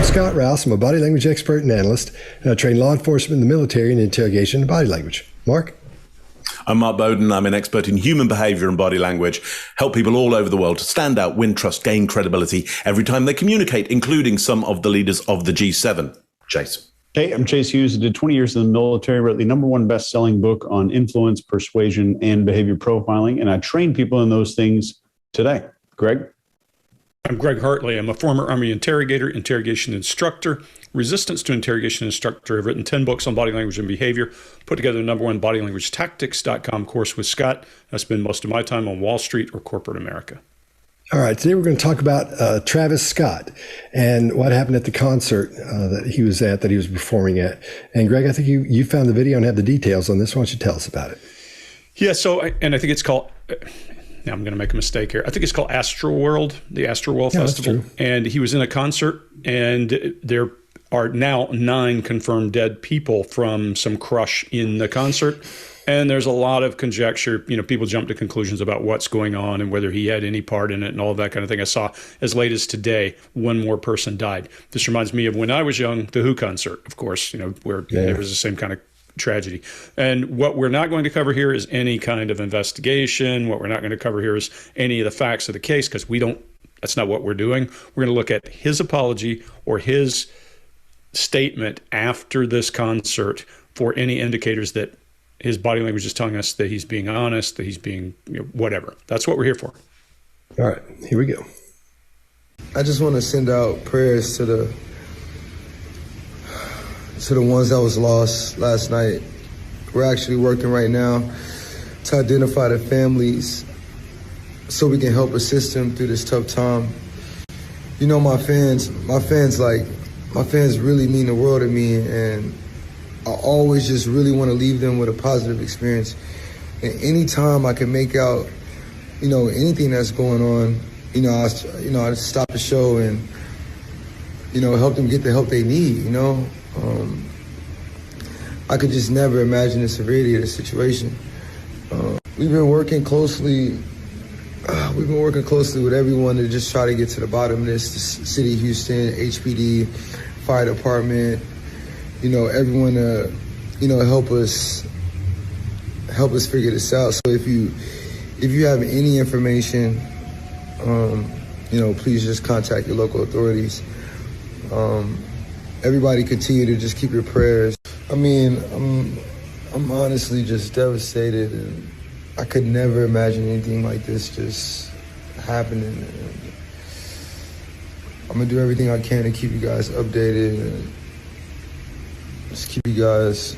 I'm Scott Rouse. I'm a body language expert and analyst, and I train law enforcement in the military in interrogation and body language. Mark? I'm Mark Bowden. I'm an expert in human behavior and body language. Help people all over the world to stand out, win trust, gain credibility every time they communicate, including some of the leaders of the G7. Chase. Hey, I'm Chase Hughes. I did 20 years in the military, wrote the #1 best-selling book on influence, persuasion, and behavior profiling, and I train people in those things today. Greg? I'm Greg Hartley. I'm a former Army interrogator, interrogation instructor, resistance to interrogation instructor. I've written 10 books on body language and behavior, put together the #1 bodylanguagetactics.com course with Scott. I spend most of my time on Wall Street or corporate America. All right, today we're going to talk about Travis Scott and what happened at the concert that he was at, that he was performing at. And Greg, I think you found the video and have the details on this. Why don't you tell us about it? Yeah, and I think it's called... Now I'm going to make a mistake here. I think it's called Astroworld, the Astroworld Festival. That's true. And he was in a concert, and there are now 9 confirmed dead people from some crush in the concert. And there's a lot of conjecture. You know, people jump to conclusions about what's going on and whether he had any part in it and all of that kind of thing. I saw as late as today, 1 more person died. This reminds me of when I was young, the Who concert, of course, you know, where there was the same kind of tragedy. And what we're not going to cover here is any kind of investigation. What we're not going to cover here is any of the facts of the case, because that's not what we're doing. We're going to look at his apology or his statement after this concert for any indicators that his body language is telling us that he's being honest, that he's being, whatever. That's what we're here for. All right, here we go. I just want to send out prayers to the ones that was lost last night. We're actually working right now to identify the families so we can help assist them through this tough time. You know, my fans really mean the world to me, and I always just really want to leave them with a positive experience. And anytime I can make out, anything that's going on, I stop the show and, help them get the help they need, I could just never imagine the severity of the situation. We've been working closely with everyone to just try to get to the bottom of this. The City of Houston, HPD, Fire Department, everyone to, help us figure this out. So if you have any information, please just contact your local authorities. Everybody continue to just keep your prayers. I mean, I'm honestly just devastated, and I could never imagine anything like this just happening. And I'm gonna do everything I can to keep you guys updated and just keep you guys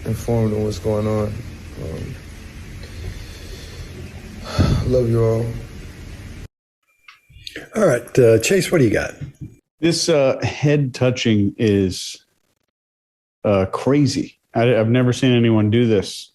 informed on what's going on. Love you all. All right, Chase, what do you got? This head touching is crazy. I've never seen anyone do this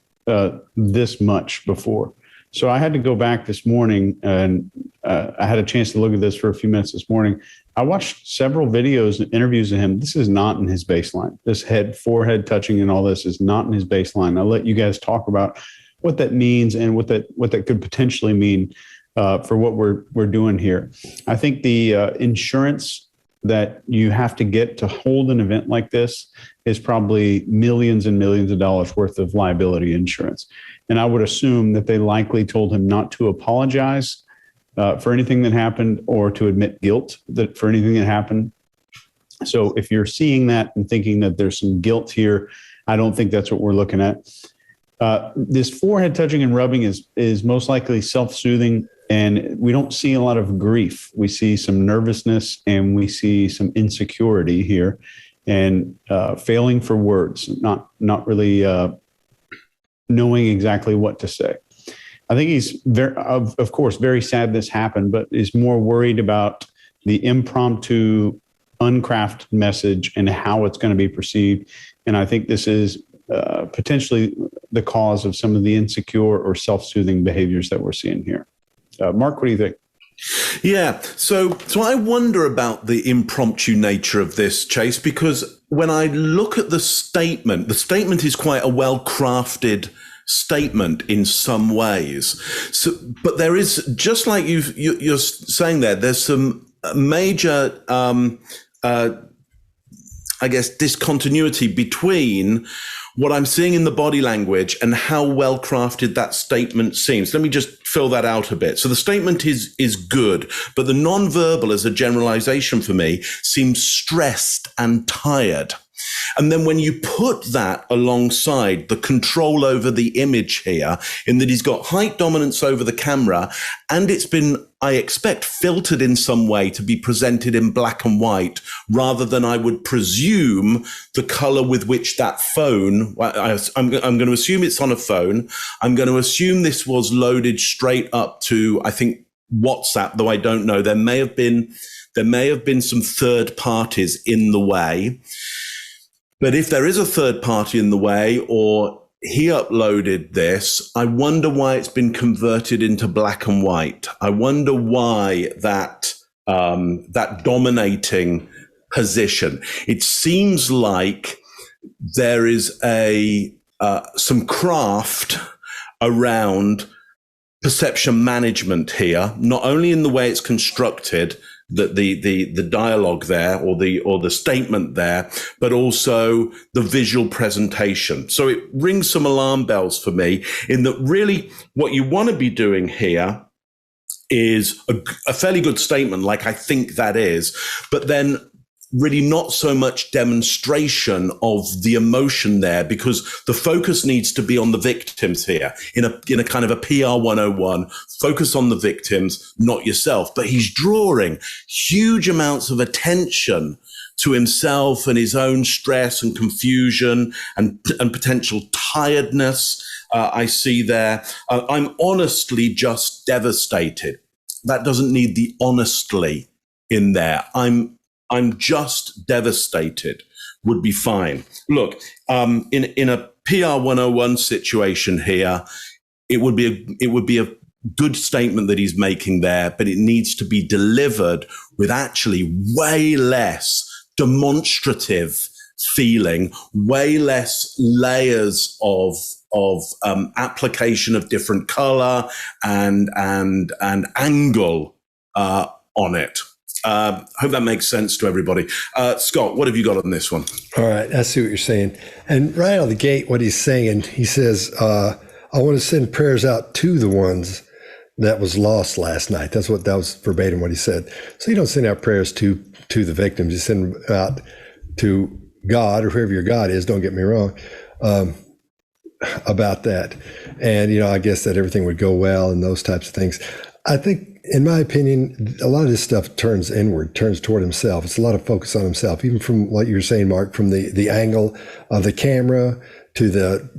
this much before. So I had to go back this morning, and I had a chance to look at this for a few minutes this morning. I watched several videos and interviews of him. This is not in his baseline. This forehead touching and all this is not in his baseline. I'll let you guys talk about what that means and what that could potentially mean for what we're doing here. I think the insurance that you have to get to hold an event like this is probably millions and millions of dollars worth of liability insurance. And I would assume that they likely told him not to apologize for anything that happened or to admit guilt for anything that happened. So if you're seeing that and thinking that there's some guilt here, I don't think that's what we're looking at. This forehead touching and rubbing is most likely self-soothing, and we don't see a lot of grief. We see some nervousness, and we see some insecurity here, and failing for words, not really knowing exactly what to say. I think he's of course very sad this happened, but is more worried about the impromptu, uncrafted message and how it's going to be perceived. And I think this is potentially the cause of some of the insecure or self-soothing behaviors that we're seeing here. Mark, what do you think? Yeah, so I wonder about the impromptu nature of this, Chase, because when I look at the statement is quite a well-crafted statement in some ways. So, but there is, just like you're saying there's some major I guess, discontinuity between what I'm seeing in the body language and how well crafted that statement seems. Let me just fill that out a bit. So the statement is good, but the nonverbal as a generalization for me seems stressed and tired. And then when you put that alongside the control over the image here, in that he's got height dominance over the camera, and it's been, I expect, filtered in some way to be presented in black and white, rather than I would presume the color with which that phone, I'm going to assume it's on a phone. I'm going to assume this was loaded straight up to, I think, WhatsApp, though I don't know. There may have been some third parties in the way. But if there is a third party in the way, or he uploaded this, I wonder why it's been converted into black and white. I wonder why that dominating position. It seems like there is some craft around perception management here, not only in the way it's constructed, the dialogue there, or the statement there, but also the visual presentation. So it rings some alarm bells for me, in that really what you want to be doing here is a fairly good statement, like I think that is, but then really not so much demonstration of the emotion there, because the focus needs to be on the victims here, in a kind of a PR 101, focus on the victims, not yourself. But he's drawing huge amounts of attention to himself and his own stress and confusion and potential tiredness. I see there. I'm honestly just devastated. That doesn't need the honestly in there. I'm just devastated would be fine. Look, in a PR 101 situation here, it would be a good statement that he's making there, but it needs to be delivered with actually way less demonstrative feeling, way less layers of application of different color and angle on it. Hope that makes sense to everybody. Scott, what have you got on this one? All right, I see what you're saying. And right out of the gate, what he's saying, he says, I want to send prayers out to the ones that was lost last night. That was verbatim what he said. So you don't send out prayers to the victims. You send them out to God, or whoever your God is, don't get me wrong, about that. And, I guess that everything would go well and those types of things. I think, in my opinion, a lot of this stuff turns inward, turns toward himself. It's a lot of focus on himself, even from what you were saying, Mark, from the angle of the camera to the,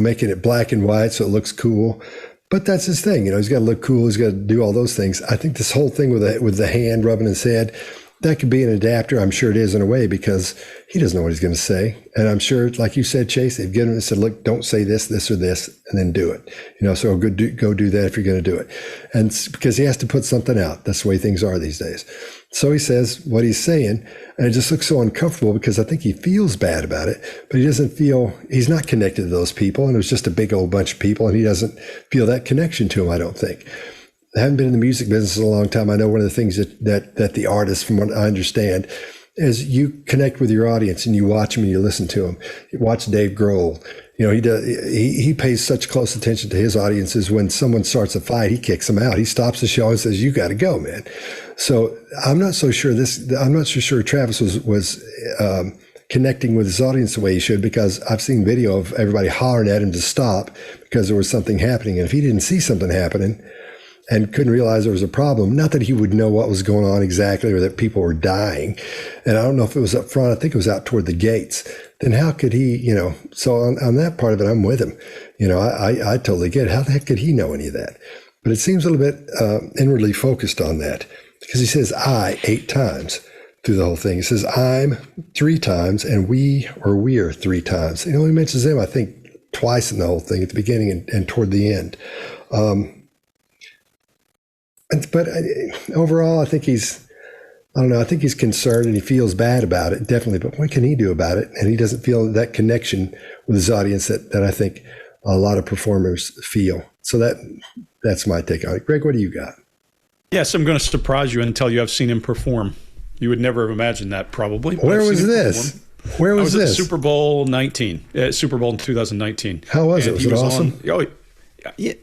making it black and white so it looks cool. But that's his thing. He's got to look cool. He's got to do all those things. I think this whole thing with the hand rubbing his head, that could be an adapter. I'm sure it is in a way, because he doesn't know what he's going to say. And I'm sure, like you said, Chase, they've given him and said, look, don't say this, or this, and then do it. So go do that if you're going to do it. And because he has to put something out. That's the way things are these days. So he says what he's saying, and it just looks so uncomfortable, because I think he feels bad about it, but he doesn't feel, he's not connected to those people. And it was just a big old bunch of people, and he doesn't feel that connection to them, I don't think. I haven't been in the music business in a long time. I know one of the things that the artists, from what I understand, is you connect with your audience and you watch them and you listen to them. You watch Dave Grohl. He pays such close attention to his audiences. When someone starts a fight, he kicks them out. He stops the show and says, "You got to go, man." So I'm not so sure Travis was connecting with his audience the way he should, because I've seen video of everybody hollering at him to stop because there was something happening. And if he didn't see something happening and couldn't realize there was a problem, not that he would know what was going on exactly, or that people were dying, and I don't know if it was up front, I think it was out toward the gates, then how could he, so on that part of it, I'm with him. I totally get it. How the heck could he know any of that? But it seems a little bit inwardly focused on that, because he says I 8 times through the whole thing. He says I'm 3 times, and we're 3 times. He only mentions them, I think, twice in the whole thing, at the beginning and toward the end. But overall, I think he's concerned and he feels bad about it, definitely. But what can he do about it? And he doesn't feel that connection with his audience that I think a lot of performers feel. So that's my take on it. Greg, what do you got? Yes, I'm going to surprise you and tell you I've seen him perform. You would never have imagined that, probably. Where was this? Where was I was this? at Super Bowl 19, Super Bowl in 2019. How was it? Was it awesome? Yeah.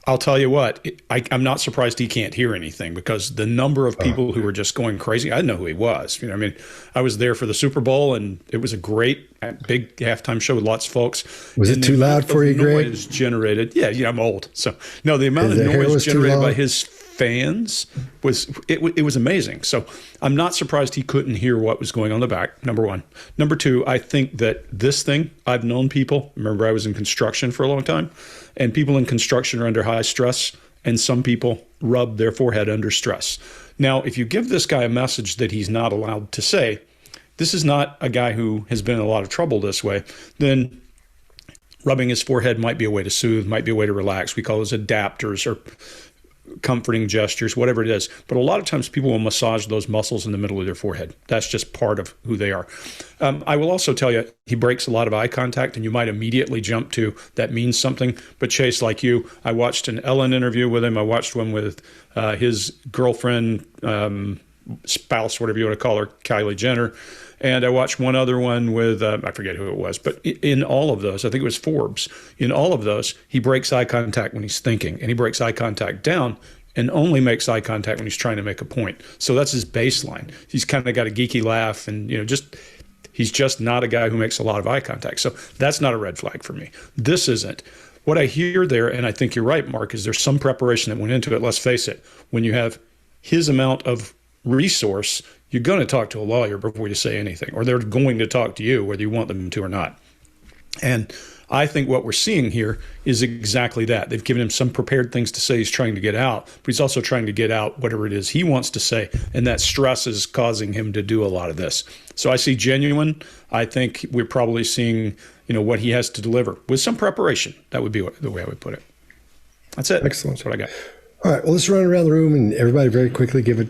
I'll tell you what, I'm not surprised he can't hear anything, because the number of people who were just going crazy, I didn't know who he was. I mean, I was there for the Super Bowl, and it was a great, big halftime show with lots of folks. Was it too loud for you, Greg? Noise generated. Yeah, I'm old. So, no, the amount of noise generated by his fans was amazing. So I'm not surprised he couldn't hear what was going on in the back, number one. Number two, I think that this thing, I've known people, remember I was in construction for a long time, and people in construction are under high stress, and some people rub their forehead under stress. Now, if you give this guy a message that he's not allowed to say, this is not a guy who has been in a lot of trouble this way, then rubbing his forehead might be a way to soothe, might be a way to relax. We call those adapters or comforting gestures, whatever it is. But a lot of times people will massage those muscles in the middle of their forehead. That's just part of who they are. I will also tell you, he breaks a lot of eye contact, and you might immediately jump to that means something. But Chase, like you, I watched an Ellen interview with him. I watched one with his girlfriend, spouse, whatever you want to call her, Kylie Jenner. And I watched one other one with, I forget who it was, but in all of those, I think it was Forbes, in all of those, he breaks eye contact when he's thinking, and he breaks eye contact down and only makes eye contact when he's trying to make a point. So that's his baseline. He's kind of got a geeky laugh, and, he's just not a guy who makes a lot of eye contact. So that's not a red flag for me. This isn't. What I hear there, and I think you're right, Mark, is there's some preparation that went into it. Let's face it, when you have his amount of resource, you're going to talk to a lawyer before you say anything, or they're going to talk to you whether you want them to or not. And I think what we're seeing here is exactly that. They've given him some prepared things to say he's trying to get out, but he's also trying to get out whatever it is he wants to say, and that stress is causing him to do a lot of this. So I see genuine. I think we're probably seeing, what he has to deliver with some preparation. That would be the way I would put it. That's it. Excellent. That's what I got. All right, well, let's run around the room and everybody very quickly give an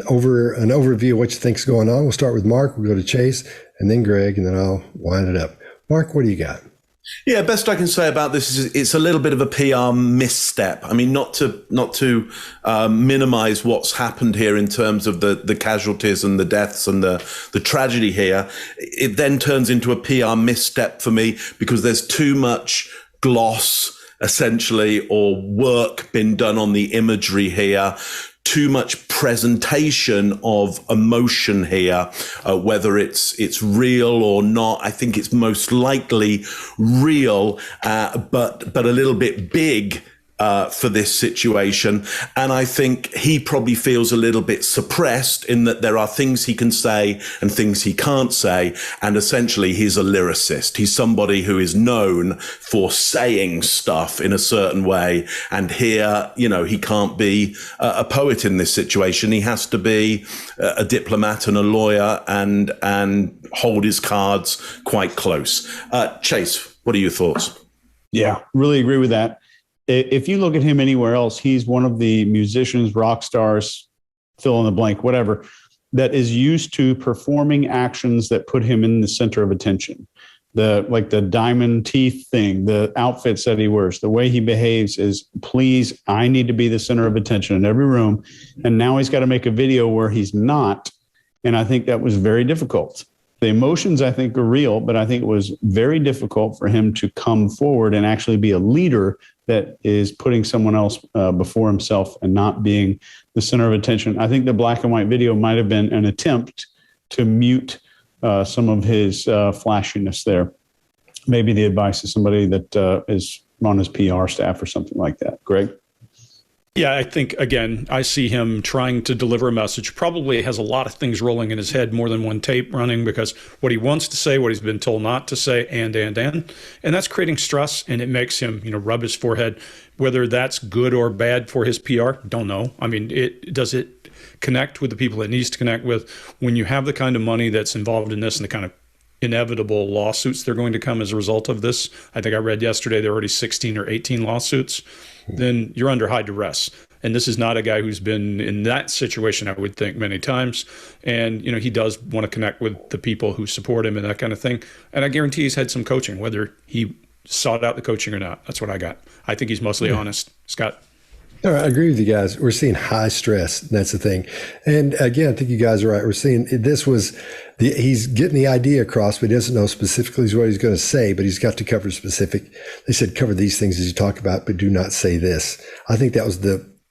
overview of what you think's going on. We'll start with Mark, we'll go to Chase, and then Greg, and then I'll wind it up. Mark, what do you got? Yeah, best I can say about this is it's a little bit of a PR misstep. I mean, not to minimize what's happened here in terms of the casualties and the deaths and the tragedy here. It then turns into a PR misstep for me because there's too much gloss, essentially, or work been done on the imagery here, too much presentation of emotion here, whether it's real or not. I think it's most likely real, but a little bit big for this situation. And I think he probably feels a little bit suppressed in that there are things he can say and things he can't say. And essentially he's a lyricist. He's somebody who is known for saying stuff in a certain way. And here, he can't be a poet in this situation. He has to be a diplomat and a lawyer and hold his cards quite close. Chase, what are your thoughts? Yeah, really agree with that. If you look at him anywhere else, he's one of the musicians, rock stars, fill in the blank, whatever, that is used to performing actions that put him in the center of attention. The diamond teeth thing, the outfits that he wears, the way he behaves is, please, I need to be the center of attention in every room. And now he's got to make a video where he's not. And I think that was very difficult. The emotions, I think, are real, but I think it was very difficult for him to come forward and actually be a leader that is putting someone else before himself and not being the center of attention. I think the black and white video might have been an attempt to mute some of his flashiness there. Maybe the advice of somebody that is on his PR staff or something like that. Greg? Yeah, I think, again, I see him trying to deliver a message. Probably has a lot of things rolling in his head, more than one tape running, because what he wants to say, what he's been told not to say, and that's creating stress, and it makes him, rub his forehead. Whether that's good or bad for his PR, don't know. I mean, does it connect with the people it needs to connect with? When you have the kind of money that's involved in this and the kind of inevitable lawsuits that are going to come as a result of this, I think I read yesterday there are already 16 or 18 lawsuits, then you're under high duress. And this is not a guy who's been in that situation, I would think, many times. And, he does want to connect with the people who support him and that kind of thing. And I guarantee he's had some coaching, whether he sought out the coaching or not. That's what I got. I think he's mostly honest. Scott? All right, I agree with you guys. We're seeing high stress. That's the thing. And again, I think you guys are right. We're seeing he's getting the idea across, but he doesn't know specifically what he's going to say, but he's got to cover specific. They said, cover these things as you talk about, but do not say this. I think that was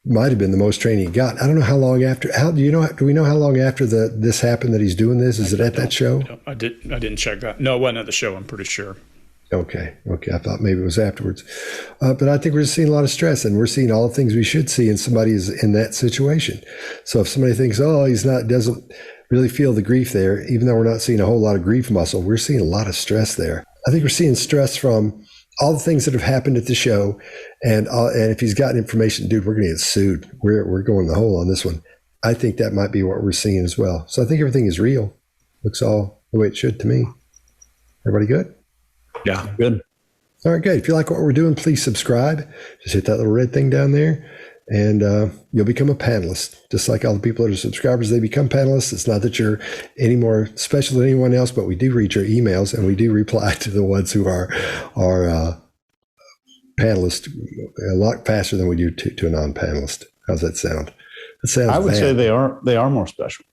might have been the most training he got. I don't know how long after, do we know how long after this happened that he's doing this? Is it at that show? I didn't check that. No, it wasn't at the show, I'm pretty sure. Okay. I thought maybe it was afterwards. But I think we're just seeing a lot of stress, and we're seeing all the things we should see in somebody who's in that situation. So if somebody thinks, doesn't really feel the grief there, even though we're not seeing a whole lot of grief muscle, we're seeing a lot of stress there. I think we're seeing stress from all the things that have happened at the show. And if he's got information, dude, we're going to get sued. We're going the hole on this one. I think that might be what we're seeing as well. So I think everything is real. Looks all the way it should to me. Everybody good? Yeah. Good. All right, good. If you like what we're doing, please subscribe. Just hit that little red thing down there, and you'll become a panelist. Just like all the people that are subscribers, they become panelists. It's not that you're any more special than anyone else, but we do read your emails, and we do reply to the ones who are panelists a lot faster than we do to a non-panelist. How's that sound? That sounds I would bad. say they are more special.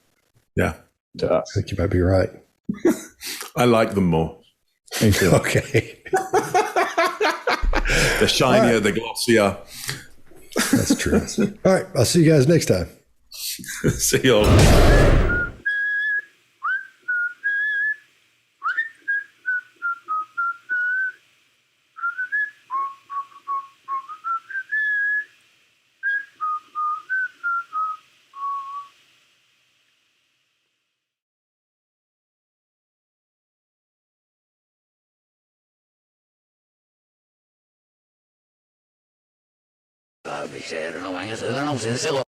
Yeah. To us. I think you might be right. I like them more. Me too. Okay. The shinier, the glossier. That's true. All right. I'll see you guys next time. See you all. No van a ser, no,